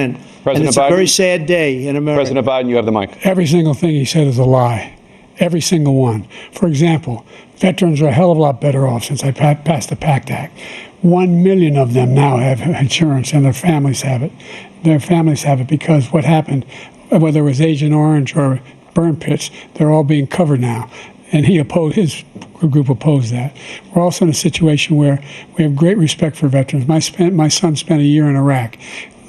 And President it's a Biden? very sad day in America. President Biden, you have the mic. Every single thing he said is a lie. Every single one. For example, veterans are a hell of a lot better off since I passed the PACT Act. 1 million of them now have insurance, and their families have it. Their families have it because what happened, whether it was Agent Orange or burn pits, they're all being covered now. And his group opposed that. We're also in a situation where we have great respect for veterans. My son spent a year in Iraq,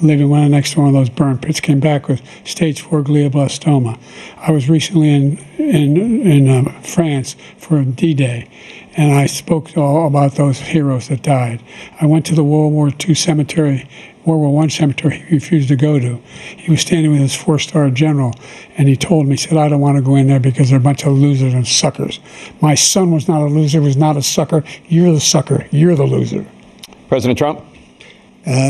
living right next to one of those burn pits, came back with stage 4 glioblastoma. I was recently in France for D-Day, and I spoke all about those heroes that died. I went to the World War II cemetery, World War I cemetery he refused to go to. He was standing with his 4-star general, and he told me, he said, I don't want to go in there because they're a bunch of losers and suckers. My son was not a loser, was not a sucker. You're the sucker. You're the loser. President Trump?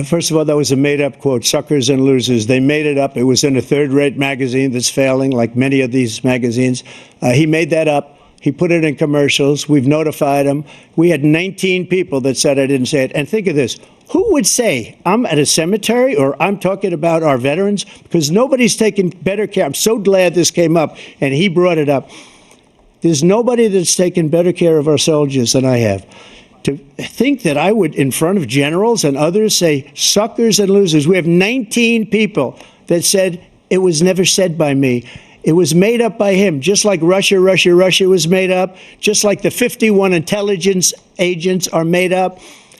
First of all, that was a made-up quote, suckers and losers. They made it up. It was in a third-rate magazine that's failing, like many of these magazines. He made that up. He put it in commercials. We've notified him. We had 19 people that said I didn't say it. And think of this. Who would say I'm at a cemetery or I'm talking about our veterans? Because nobody's taken better care. I'm so glad this came up, and he brought it up. There's nobody that's taken better care of our soldiers than I have. To think that I would, in front of generals and others, say suckers and losers. We have 19 people that said it was never said by me. It was made up by him, just like Russia was made up, just like the 51 intelligence agents are made up,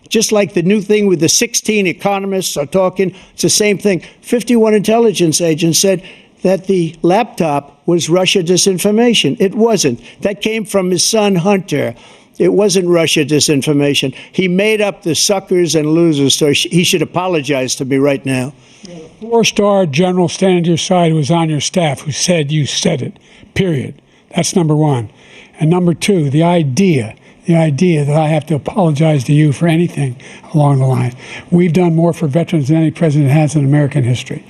just like the new thing with the 16 economists are talking. It's the same thing. 51 intelligence agents said that the laptop was Russia disinformation. It wasn't. That came from his son, Hunter. It wasn't Russia disinformation. He made up the suckers and losers, so he should apologize to me right now. 4-star general standing to your side who was on your staff who said you said it, period. That's number one. And number two, the idea that I have to apologize to you for anything along the line. We've done more for veterans than any president has in American history.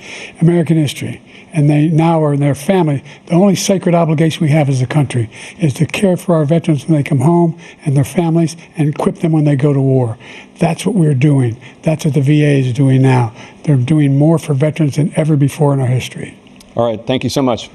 And they now are their family. The only sacred obligation we have as a country is to care for our veterans when they come home and their families and equip them when they go to war. That's what we're doing. That's what the VA is doing now. They're doing more for veterans than ever before in our history. All right. Thank you so much.